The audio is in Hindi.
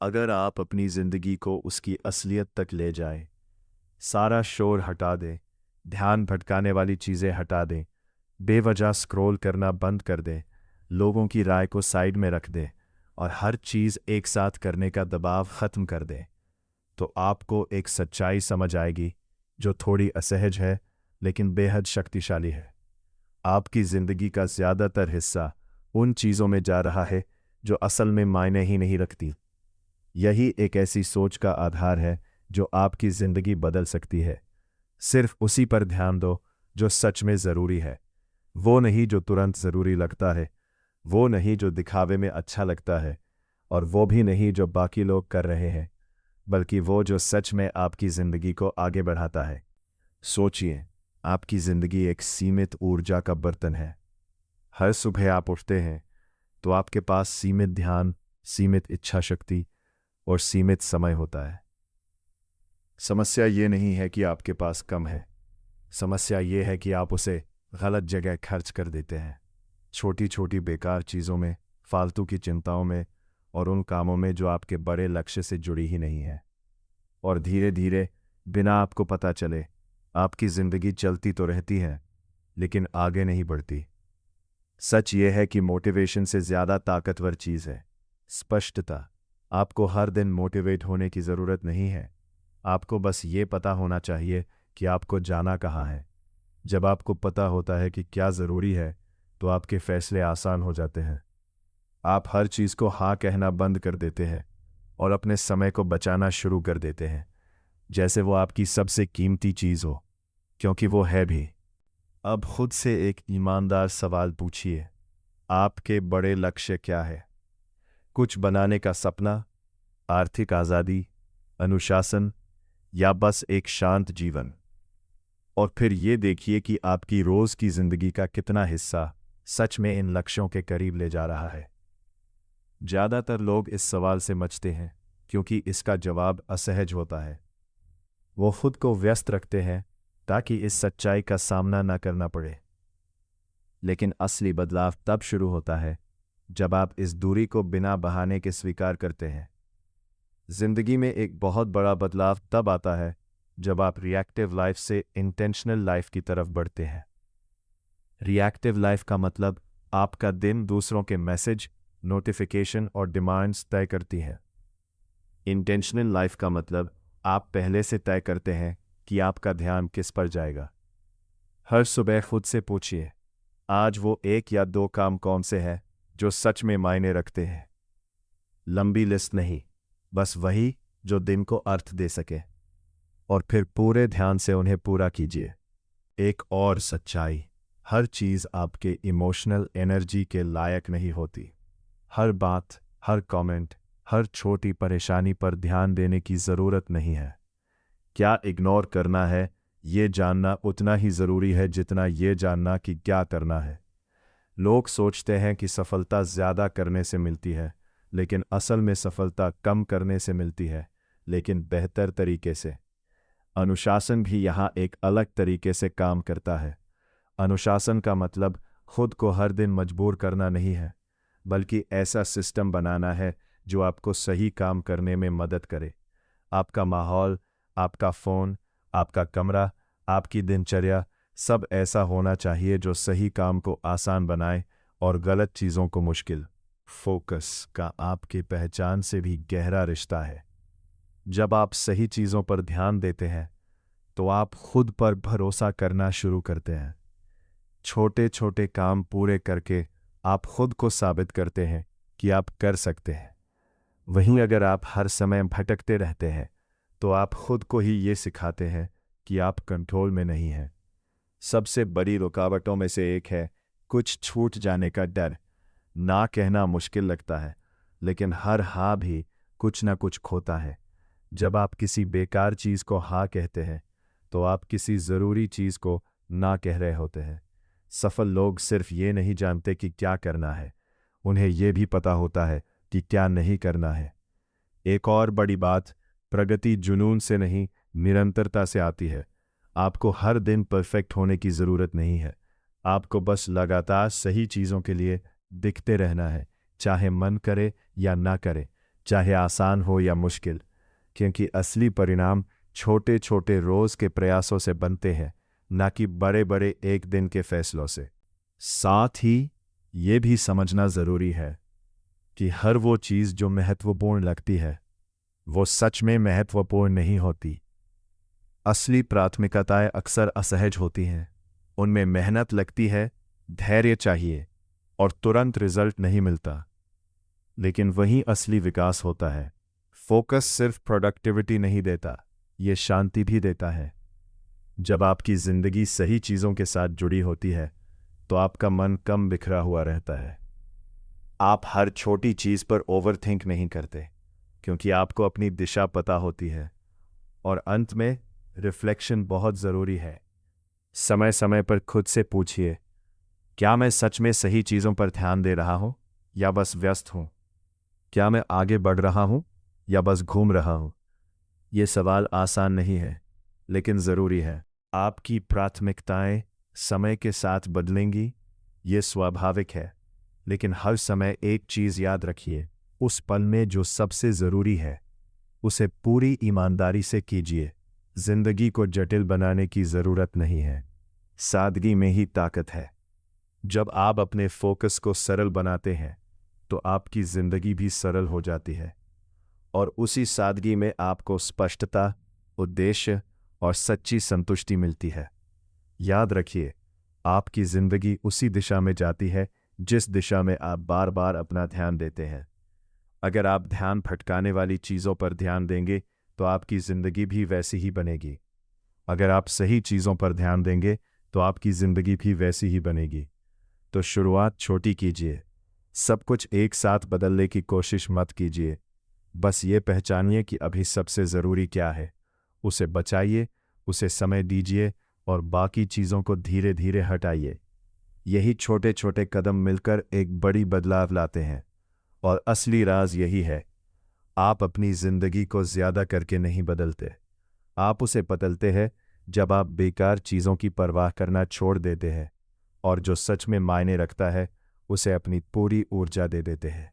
अगर आप अपनी जिंदगी को उसकी असलियत तक ले जाएं, सारा शोर हटा दें, ध्यान भटकाने वाली चीज़ें हटा दें, बेवजह स्क्रॉल करना बंद कर दें, लोगों की राय को साइड में रख दें और हर चीज़ एक साथ करने का दबाव ख़त्म कर दें, तो आपको एक सच्चाई समझ आएगी जो थोड़ी असहज है लेकिन बेहद शक्तिशाली है। आपकी ज़िंदगी का ज़्यादातर हिस्सा उन चीज़ों में जा रहा है जो असल में मायने ही नहीं रखती। यही एक ऐसी सोच का आधार है जो आपकी ज़िंदगी बदल सकती है। सिर्फ उसी पर ध्यान दो जो सच में ज़रूरी है, वो नहीं जो तुरंत ज़रूरी लगता है, वो नहीं जो दिखावे में अच्छा लगता है, और वो भी नहीं जो बाकी लोग कर रहे हैं, बल्कि वो जो सच में आपकी ज़िंदगी को आगे बढ़ाता है। सोचिए, आपकी ज़िंदगी एक सीमित ऊर्जा का बर्तन है। हर सुबह आप उठते हैं तो आपके पास सीमित ध्यान, सीमित इच्छा शक्ति और सीमित समय होता है। समस्या ये नहीं है कि आपके पास कम है, समस्या ये है कि आप उसे गलत जगह खर्च कर देते हैं। छोटी छोटी बेकार चीज़ों में, फालतू की चिंताओं में और उन कामों में जो आपके बड़े लक्ष्य से जुड़ी ही नहीं है। और धीरे धीरे, बिना आपको पता चले, आपकी ज़िंदगी चलती तो रहती है लेकिन आगे नहीं बढ़ती। सच ये है कि मोटिवेशन से ज़्यादा ताकतवर चीज़ है स्पष्टता। आपको हर दिन मोटिवेट होने की ज़रूरत नहीं है, आपको बस ये पता होना चाहिए कि आपको जाना कहाँ है। जब आपको पता होता है कि क्या ज़रूरी है तो आपके फैसले आसान हो जाते हैं। आप हर चीज़ को हाँ कहना बंद कर देते हैं और अपने समय को बचाना शुरू कर देते हैं, जैसे वो आपकी सबसे कीमती चीज़ हो, क्योंकि वो है भी। अब खुद से एक ईमानदार सवाल पूछिए, आपके बड़े लक्ष्य क्या है? कुछ बनाने का सपना, आर्थिक आज़ादी, अनुशासन, या बस एक शांत जीवन? और फिर ये देखिए कि आपकी रोज़ की ज़िंदगी का कितना हिस्सा सच में इन लक्ष्यों के करीब ले जा रहा है। ज़्यादातर लोग इस सवाल से बचते हैं क्योंकि इसका जवाब असहज होता है। वो खुद को व्यस्त रखते हैं ताकि इस सच्चाई का सामना न करना पड़े। लेकिन असली बदलाव तब शुरू होता है जब आप इस दूरी को बिना बहाने के स्वीकार करते हैं। जिंदगी में एक बहुत बड़ा बदलाव तब आता है जब आप रिएक्टिव लाइफ से इंटेंशनल लाइफ की तरफ बढ़ते हैं। रिएक्टिव लाइफ का मतलब आपका दिन दूसरों के मैसेज, नोटिफिकेशन और डिमांड्स तय करती है। इंटेंशनल लाइफ का मतलब आप पहले से तय करते हैं कि आपका ध्यान किस पर जाएगा। हर सुबह खुद से पूछिए, आज वो एक या दो काम कौन से हैं जो सच में मायने रखते हैं। लंबी लिस्ट नहीं, बस वही जो दिन को अर्थ दे सके, और फिर पूरे ध्यान से उन्हें पूरा कीजिए। एक और सच्चाई, हर चीज़ आपके इमोशनल एनर्जी के लायक नहीं होती। हर बात, हर कमेंट, हर छोटी परेशानी पर ध्यान देने की ज़रूरत नहीं है। क्या इग्नोर करना है, ये जानना उतना ही ज़रूरी है जितना ये जानना कि क्या करना है। लोग सोचते हैं कि सफलता ज़्यादा करने से मिलती है, लेकिन असल में सफलता कम करने से मिलती है, लेकिन बेहतर तरीके से। अनुशासन भी यहाँ एक अलग तरीके से काम करता है। अनुशासन का मतलब खुद को हर दिन मजबूर करना नहीं है, बल्कि ऐसा सिस्टम बनाना है जो आपको सही काम करने में मदद करे। आपका माहौल, आपका फ़ोन, आपका कमरा, आपकी दिनचर्या, सब ऐसा होना चाहिए जो सही काम को आसान बनाए और गलत चीज़ों को मुश्किल। फोकस का आपकी पहचान से भी गहरा रिश्ता है। जब आप सही चीज़ों पर ध्यान देते हैं तो आप खुद पर भरोसा करना शुरू करते हैं। छोटे छोटे काम पूरे करके आप खुद को साबित करते हैं कि आप कर सकते हैं। वहीं अगर आप हर समय भटकते रहते हैं तो आप खुद को ही ये सिखाते हैं कि आप कंट्रोल में नहीं हैं। सबसे बड़ी रुकावटों में से एक है कुछ छूट जाने का डर। ना कहना मुश्किल लगता है, लेकिन हर हाँ भी कुछ ना कुछ खोता है। जब आप किसी बेकार चीज़ को हाँ कहते हैं तो आप किसी ज़रूरी चीज़ को ना कह रहे होते हैं। सफल लोग सिर्फ ये नहीं जानते कि क्या करना है, उन्हें यह भी पता होता है कि क्या नहीं करना है। एक और बड़ी बात, प्रगति जुनून से नहीं, निरंतरता से आती है। आपको हर दिन परफेक्ट होने की ज़रूरत नहीं है, आपको बस लगातार सही चीज़ों के लिए दिखते रहना है, चाहे मन करे या ना करे। चाहे आसान हो या मुश्किल, क्योंकि असली परिणाम छोटे छोटे रोज के प्रयासों से बनते हैं, ना कि बड़े बड़े एक दिन के फैसलों से। साथ ही ये भी समझना ज़रूरी है कि हर वो चीज़ जो महत्वपूर्ण लगती है वो सच में महत्वपूर्ण नहीं होती। असली प्राथमिकताएं अक्सर असहज होती हैं, उनमें मेहनत लगती है, धैर्य चाहिए और तुरंत रिजल्ट नहीं मिलता। लेकिन वहीं असली विकास होता है। फोकस सिर्फ प्रोडक्टिविटी नहीं देता, ये शांति भी देता है। जब आपकी ज़िंदगी सही चीज़ों के साथ जुड़ी होती है तो आपका मन कम बिखरा हुआ रहता है। आप हर छोटी चीज़ पर ओवरथिंक नहीं करते, क्योंकि आपको अपनी दिशा पता होती है। और अंत में रिफ्लेक्शन बहुत ज़रूरी है। समय समय पर खुद से पूछिए, क्या मैं सच में सही चीज़ों पर ध्यान दे रहा हूँ या बस व्यस्त हूँ? क्या मैं आगे बढ़ रहा हूँ या बस घूम रहा हूँ? ये सवाल आसान नहीं है, लेकिन ज़रूरी है। आपकी प्राथमिकताएं समय के साथ बदलेंगी, ये स्वाभाविक है। लेकिन हर समय एक चीज़ याद रखिए, उस पल में जो सबसे ज़रूरी है उसे पूरी ईमानदारी से कीजिए। जिंदगी को जटिल बनाने की ज़रूरत नहीं है, सादगी में ही ताकत है। जब आप अपने फोकस को सरल बनाते हैं तो आपकी ज़िंदगी भी सरल हो जाती है, और उसी सादगी में आपको स्पष्टता, उद्देश्य और सच्ची संतुष्टि मिलती है। याद रखिए, आपकी ज़िंदगी उसी दिशा में जाती है जिस दिशा में आप बार बार अपना ध्यान देते हैं। अगर आप ध्यान भटकाने वाली चीज़ों पर ध्यान देंगे तो आपकी ज़िंदगी भी वैसी ही बनेगी। अगर आप सही चीज़ों पर ध्यान देंगे तो आपकी ज़िंदगी भी वैसी ही बनेगी। तो शुरुआत छोटी कीजिए, सब कुछ एक साथ बदलने की कोशिश मत कीजिए। बस ये पहचानिए कि अभी सबसे ज़रूरी क्या है, उसे बचाइए, उसे समय दीजिए और बाकी चीज़ों को धीरे धीरे हटाइए। यही छोटे छोटे कदम मिलकर एक बड़ी बदलाव लाते हैं। और असली राज यही है, आप अपनी ज़िंदगी को ज़्यादा करके नहीं बदलते, आप उसे बदलते हैं जब आप बेकार चीज़ों की परवाह करना छोड़ देते हैं और जो सच में मायने रखता है उसे अपनी पूरी ऊर्जा दे देते हैं।